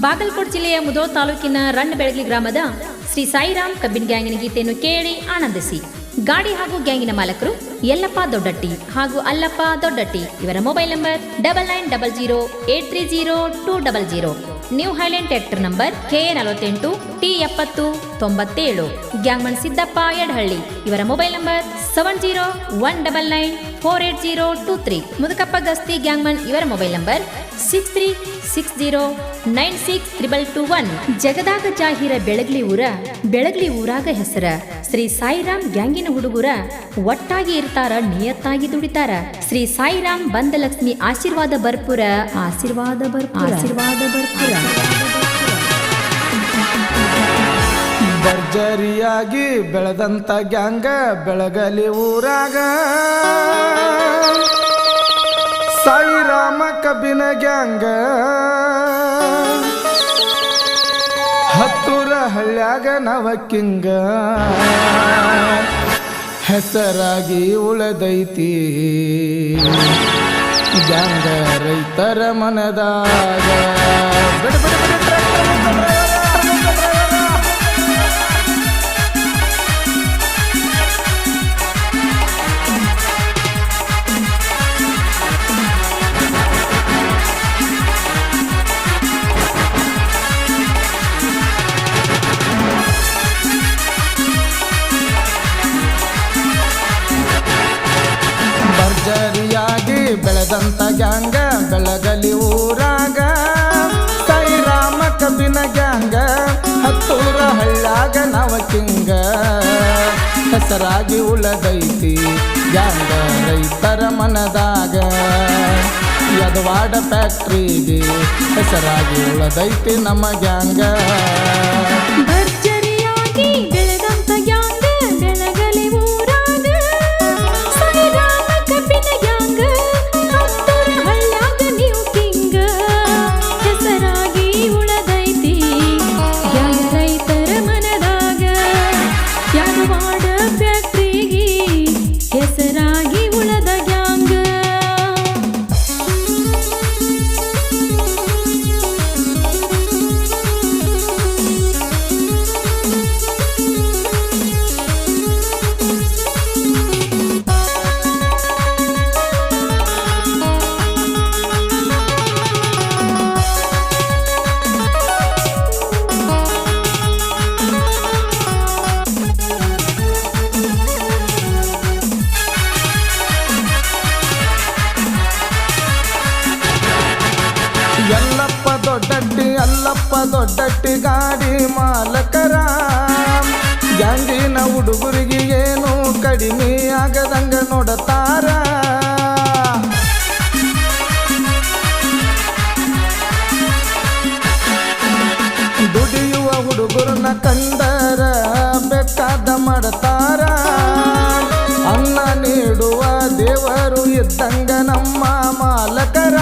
ಬಾಗಲಕೋಟೆ ಜಿಲ್ಲೆಯ ಮುಧೋಳ ತಾಲೂಕಿನ ರಣ್ಣಬೆಳಗಲಿ ಗ್ರಾಮದ ಶ್ರೀ ಸಾಯಿರಾಮ್ ಕಬ್ಬಿನ ಗ್ಯಾಂಗಿನ ಗೀತೆಯನ್ನು ಕೇಳಿ ಆನಂದಿಸಿ. ಗಾಡಿ ಹಾಗೂ ಗ್ಯಾಂಗಿನ ಮಾಲಕರು ಯಲ್ಲಪ್ಪ ದೊಡ್ಡಟ್ಟಿ ಹಾಗೂ ಅಲ್ಲಪ್ಪ ದೊಡ್ಡಟ್ಟಿ. ಇವರ mobile number 9900830200. New highland tractor number KA48 T7097. ಗ್ಯಾಂಗ್ಮನ್ Siddappa Yadahalli. ಇವರ ಮೊಬೈಲ್ ನಂಬರ್ 7019948023. ಮುದುಕಪ್ಪ ಗಸ್ತಿ ಗ್ಯಾಂಗ್ಮನ್. ಇವರ ಮೊಬೈಲ್ ನಂಬರ್ 6360962221. ಜಗದಾಗ ಜಾಹಿರ ಬೆಳಗ್ಲಿ ಊರಾಗ ಹೆಸರ ಶ್ರೀ ಸಾಯಿರಾಮ್ ಗ್ಯಾಂಗಿನ ಹುಡುಗರ ಒಟ್ಟಾಗಿ ಇರ್ತಾರ, ನಿಯತ್ತಾಗಿ ದುಡಿತಾರ. ಶ್ರೀ ಸಾಯಿರಾಮ್ ಬಂದಲಕ್ಷ್ಮಿ ಆಶೀರ್ವಾದ ಬರ್ಪುರ. ಭರ್ಜರಿಯಾಗಿ ಬೆಳೆದಂತ ಗ್ಯಾಂಗ ಬೆಳಗಲಿ ಊರಾಗ ಸಾಯಿರಾಮ ಕಬ್ಬಿನ ಗ್ಯಾಂಗ. ಹತ್ತೂರ ಹಳ್ಳ್ಯಾಗ ನವಕಿಂಗ ಹೆಸರಾಗಿ ಉಳದೈತಿ ಗ್ಯಾಂಗ ರೈತರ ಮನದಾಗ. ಭರ್ಜರಿಯಾಗಿ ಬೆಳೆದಂತ ಗ್ಯಾಂಗ ಬೆಳಗಲಿ ಊರಾಗ ಸಾಯಿರಾಮ ಕಬ್ಬಿನ ಗ್ಯಾಂಗ. ಹತ್ತೂರ ಹಳ್ಳ್ಯಾಗ ನವಕಿಂಗ ಹೆಸರಾಗಿ ಉಳದೈತಿ ಗ್ಯಾಂಗ ರೈತರ ಮನದಾಗ. ಯದವಾಡ ಫ್ಯಾಕ್ಟ್ರಿಗೆ ಹೆಸರಾಗಿ ಉಳದೈತಿ ನಮ್ಮ ಗ್ಯಾಂಗ. ಭರ್ಜರಿಯಾಗಿ ಬೆಳೆದಂತ ಗ್ಯಾಂಗ ಬೆಳಗಲಿ ಊರಾಗ ಸಾಯಿರಾಮ ಕಬ್ಬಿನ ಗ್ಯಾಂಗ. ಹತ್ತೂರ ಹಳ್ಳ್ಯಾಗ ನೀವು ಕಿಂಗ ಹೆಸರಾಗಿ ಉಳದೈತಿ ಗ್ಯಾಂಗ ರೈತರ ಮನದಾಗ. ಯದವಾಡ ಫ್ಯಾಕ್ಟ್ರಿಗೆ ಹೆಸರಾಗಿ ಉಳದ ಗ್ಯಾಂಗ. ಅಲ್ಲಪ್ಪ ದೊಡ್ಡಟ್ಟಿ ಗಾಡಿ ಮಾಲಕರ. ಗ್ಯಾಂಗಿನ ಹುಡುಗರಿಗೆ ಏನು ಕಡಿಮೆ ಆಗದಂಗ ನೋಡತಾರ. ದುಡಿಯುವ ಹುಡುಗರನ್ನ ಕಂಡರ ಬೇಕಾದ ಮಾಡ್ತಾರ. ಅನ್ನ ನೀಡುವ ದೇವರು ಇದ್ದಂಗ ನಮ್ಮ ಮಾಲಕರ.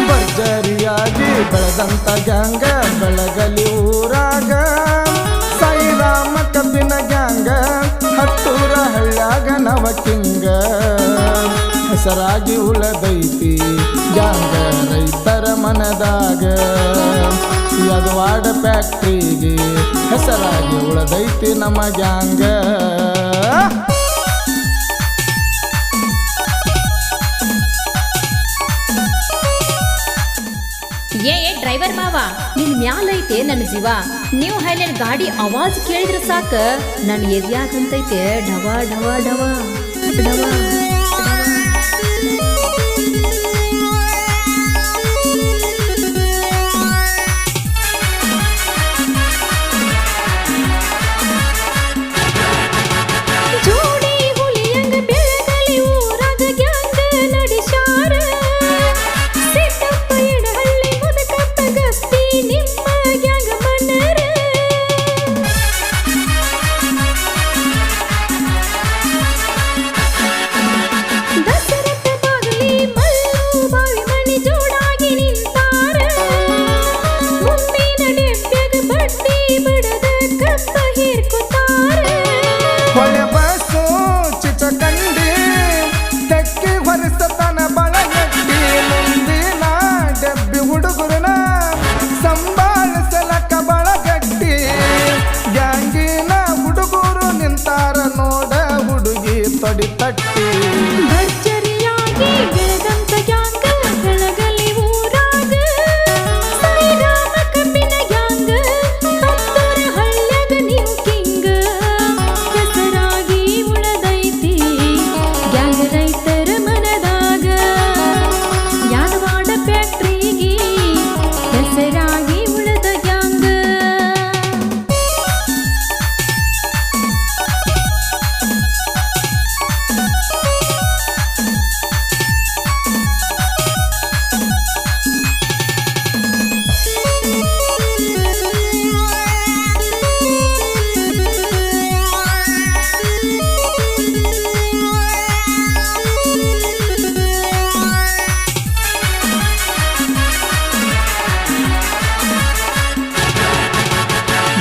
ಭರ್ಜರಿಯಾಗಿ ಬೆಳೆದಂತ ಗ್ಯಾಂಗ ಬೆಳಗಲಿ ಊರಾಗ ಸಾಯಿರಾಮ ಕಬ್ಬಿನ ಗ್ಯಾಂಗ. ಹತ್ತೂರ ಹಳ್ಳ್ಯಾಗ ನವಕಿಂಗ ಹೆಸರಾಗಿ ಉಳದೈತಿ ಗ್ಯಾಂಗ ರೈತರ ಮನದಾಗ. ಯದವಾಡ ಫ್ಯಾಕ್ಟ್ರಿಗೆ ಹೆಸರಾಗಿ ಉಳದೈತಿ ನಮ್ಮ ಗ್ಯಾಂಗ. ಡ್ರೈವರ್ ಮಾವ, ನಿನ್ ಮ್ಯಾಲೈತೆ ನನ್ನ ಜೀವ. ನ್ಯೂ ಹೈಲ್ಯಾಂಡ್ ಗಾಡಿ ಆವಾಜ್ ಕೇಳಿದ್ರೆ ಸಾಕ ನನ್ನ ಎದ್ಯಾಕಂತೈತೆ ಡವ ಡವ ಡವ ಡವ. ಮನಿ ಜೋಡಾಗಿ ನಿಂತಾರ ಮುಂದಿನ ಡೆಬ್ಬ್ಯಾಗ ಬಡ್ಡಿ ಬಡದ ಕಬ್ಬ ಹೀರ್ಕೊತಾರ ಹೊಳೆ ಬಸ್ಸು ಚಿಚಕಂಡಿ ತೆಕ್ಕಿ ಹೊರಿಸತನ ಬಳಗಟ್ಟಿ ಮುಂದಿನ ಡಬ್ಬಿ ಹುಡುಗರನ ಸಂಭಾಳಿಸಲಕ್ಕ ಬಳಗಟ್ಟಿ ಗ್ಯಾಂಗಿನ ಹುಡುಗರು ನಿಂತಾರ ನೋಡ ಹುಡುಗಿ ತೊಡಿ ತಟ್ಟಿ ಭರ್ಜರಿಯಾಗಿ ಬೆಳೆದಂತ ಗ್ಯಾಂಗ ಬೆಳಗಲಿ ಊರಾಗ ಸಾಯಿರಾಮ ಕಬ್ಬಿನ ಗ್ಯಾಂಗ ಹತ್ತರ ಹಳ್ಳ್ಯಾಗ ನೀವು ಕಿಂಗ ಹೆಸರಾಗಿ ಉಳದೈತಿ ಗ್ಯಾಂಗ್ ರೈತರ ಮನದಾಗ ಯಾದವಾಡ ಫ್ಯಾಕ್ಟ್ರಿಗೆ ಹೆಸರಾಗಿ ಉಳದ ಗ್ಯಾಂಗ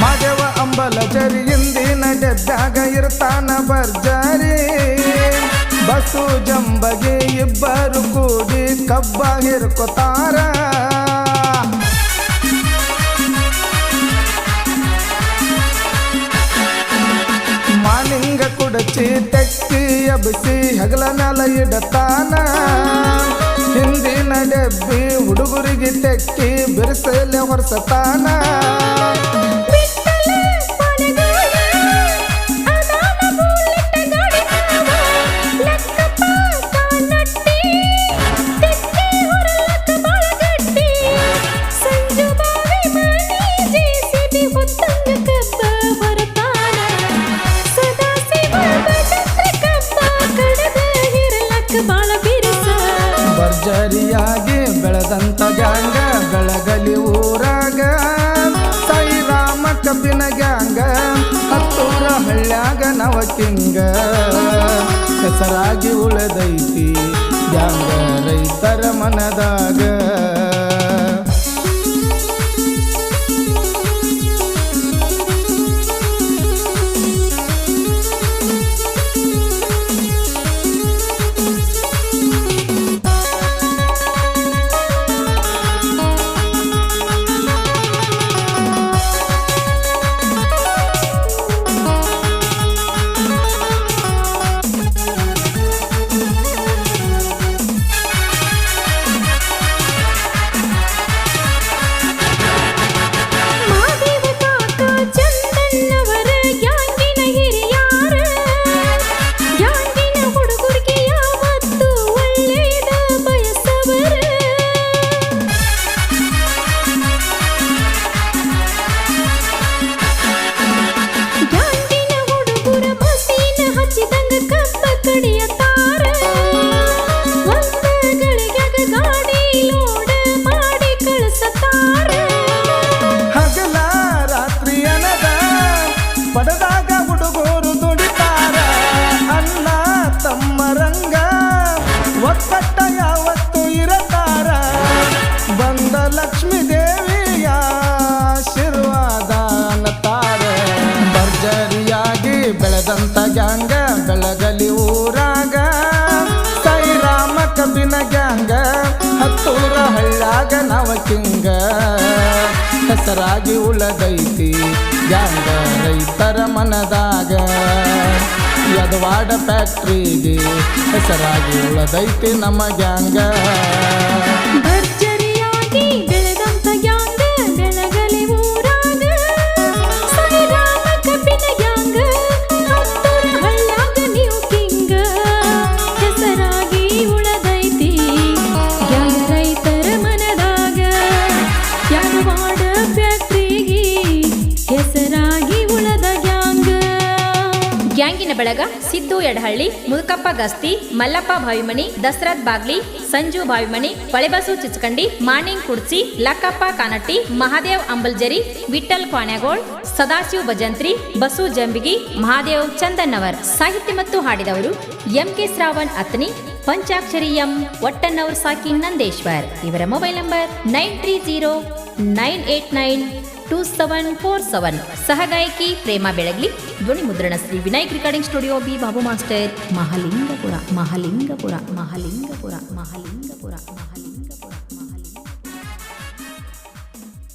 ಮಾದೇವ ಅಂಬಲ ಜರಿ ಇಂದಿನ ಡೆಬ್ಬ್ಯಾಗ ಇರ್ತಾನ ಬರ್ಜರಿ ಬಸ್ಸು ಜಂಬಗೆ ಇಬ್ಬರು ಕೂಡಿ ಕಬ್ಬ ಹಿರ್ಕೊತಾರ ಮಾಲಿಂಗ ಕುಡಚಿ ತೆಕ್ಕಿ ಎಬ್ಬಿಸಿ ಹಗಲ ನೆಲ ಇಡತಾನ ಹಿಂದಿನ ಡೆಬ್ಬಿ ಹುಡುಗರಿಗೆ ತೆಕ್ಕಿ ಬಿರ್ಸಲೆ ಹೊರಸತಾನ ಬಿಟ್ಟಲ ಪಣಗಾಲ ಅದಾನ ಬುಲೆಟ್ ಗಾಡಿ ಮಾವ ಲಕ್ಕಪ್ಪ ಕಾನಟ್ಟಿ ತೆಕ್ಕಿ ಹೊರಲಕ್ಕ ಬಾಳಗಟ್ಟಿ ಸಂಜು ಬಾವಿ ಮನಿ ಜೆಸಿಬಿ ಹೊತ್ತಂಗ ಕಬ್ಬ ಹೊರತಾನ ಸದಾ ಶಿವ ಭಜಂತ್ರ ಕಬ್ಬ ಕಡದ ಹಿರಲಕ್ಕ ಬಾಳ ಬಿರುಸ ಭರ್ಜರಿಯಾಗಿ ಬೆಳೆದಂತ ಗ್ಯಾಂಗ ಬೆಳಗಲಿ ಊರಾಗ ಸಾಯಿರಾಮ ಕಬ್ಬಿನ ಗ್ಯಾಂಗ ಹತ್ತೂರ ಹಳ್ಳ್ಯಾಗ ನವಕಿಂಗ ಹೆಸರಾಗಿ ಉಳದೈತಿ ಗ್ಯಾಂಗ ರೈತರ ಮನದಾಗ ಮಾದೇವ ಕಾಕ ಚಂದಣ್ಣವರ ಗ್ಯಾಂಗಿನ ಹಿರಿಯಾರ ಗ್ಯಾಂಗಿನ ಹುಡುಗರಿಗೆ ಯಾವತ್ತು ಒಳ್ಳೇದ ಬಯಸವರ ಗ್ಯಾಂಗಿನ ಹುಡುಗರ ಮಸೀನ ಹಚ್ಚಿದಂಗ ಕಬ್ಬ ಕಡಿಯತಾರ ಒಂದ ಗಳಿಗ್ಯಾಗ ಗಾಡಿ ಲೋಡ ಮಾಡಿ ಕಳಿಸತಾರ ಹಗಲ ರಾತ್ರಿ ಅನದ ಪಡೆದಾಗ ಹುಡುಗರು ದುಡಿತಾರ ಅಣ್ಣ ತಮ್ಮರಂಗ ಒಕ್ಕಟ್ಟ ಯಾವತ್ತು ಇರತಾರ ಬಂದ ಲಕ್ಷ್ಮೀ ದೇವಿಯ ಆಶೀರ್ವಾದ ಅನ್ನತಾರ ಭರ್ಜರಿಯಾಗಿ ಬೆಳೆದಂತ ಗ್ಯಾಂಗ ಬೆಳಗಲಿ ಊರಾಗ ಸಾಯಿರಾಮ ಕಬ್ಬಿನ ಗ್ಯಾಂಗ ಹತ್ತೂರ ಹಳ್ಳ್ಯಾಗ ನವಕಿಂಗ ಹೆಸರಾಗಿ ಉಳದೈತಿ ಗ್ಯಾಂಗ ರೈತರ ಮನದಾಗ ಯದವಾಡ ಫ್ಯಾಕ್ಟ್ರಿಗೆ ಹೆಸರಾಗಿ ಉಳದೈತಿ ನಮ್ಮ ಗ್ಯಾಂಗ ಭರ್ಜರಿಯಾಗಿ ಬೆಳೆದಂತ ಗ್ಯಾಂಗ ಬೆಳಗಲಿ ಊರಾಗ ಸಾಯಿರಾಮ ಕಬ್ಬಿನ ಗ್ಯಾಂಗ ಹತ್ತೂರ ಹಳ್ಳ್ಯಾಗ ನೀವು ಕಿಂಗ ಹೆಸರಾಗಿ ಉಳದೈತಿ ಗ್ಯಾಂಗ ರೈತರ ಮನದಾಗ ಯಾದವಾಡ ಫ್ಯಾಕ್ಟ್ರಿಗೆ ಹೆಸರಾಗಿ ಉಳದ ಗ್ಯಾಂಗ ಗ್ಯಾಂಗಿನ ಬೆಳಗ ಬೆಳಗ, ಸಿದ್ದು ಎಡಹಳ್ಳಿ, ಮುದುಕಪ್ಪ ಗಸ್ತಿ, ಮಲ್ಲಪ್ಪ ಭಾವಿಮಣಿ, ದಸರಥ್ ಬಾಗ್ಲಿ, ಸಂಜು ಭಾವಿಮಣಿ, ಹೊಳೆಬಸು ಚಿಚಕಂಡಿ, ಮಾಣಿಂಗ್ ಕುಡ್ಸಿ, ಲಕ್ಕಪ್ಪ ಕಾನಟ್ಟಿ, ಮಹಾದೇವ್ ಅಂಬಲ್ಜರಿ, ವಿಠಲ್ ಕ್ವಾಣ್ಯಾಗೋಳ್, ಸದಾಶಿವ್ ಭಜಂತ್ರಿ, ಬಸು ಜಂಬಿಗಿ, ಮಹಾದೇವ್ ಚಂದನ್ನವರ್. ಸಾಹಿತ್ಯ ಮತ್ತು ಹಾಡಿದವರು ಎಂಕೆ ಶ್ರಾವಣ್ ಅತ್ನಿ, ಪಂಚಾಕ್ಷರಿ ಎಂ, ಒಟ್ಟನ್ನವರ್ ಸಾಕಿ ನಂದೇಶ್ವರ್. ಇವರ ಮೊಬೈಲ್ ನಂಬರ್ 9309892747. ಸಹಗಾಯಕಿ ಪ್ರೇಮಾ ಬೆಳಗ್ಲಿ. ಧ್ವನಿ ಮುದ್ರಣ Shri Vinayak recording studio, B Babu master, Mahalingapura.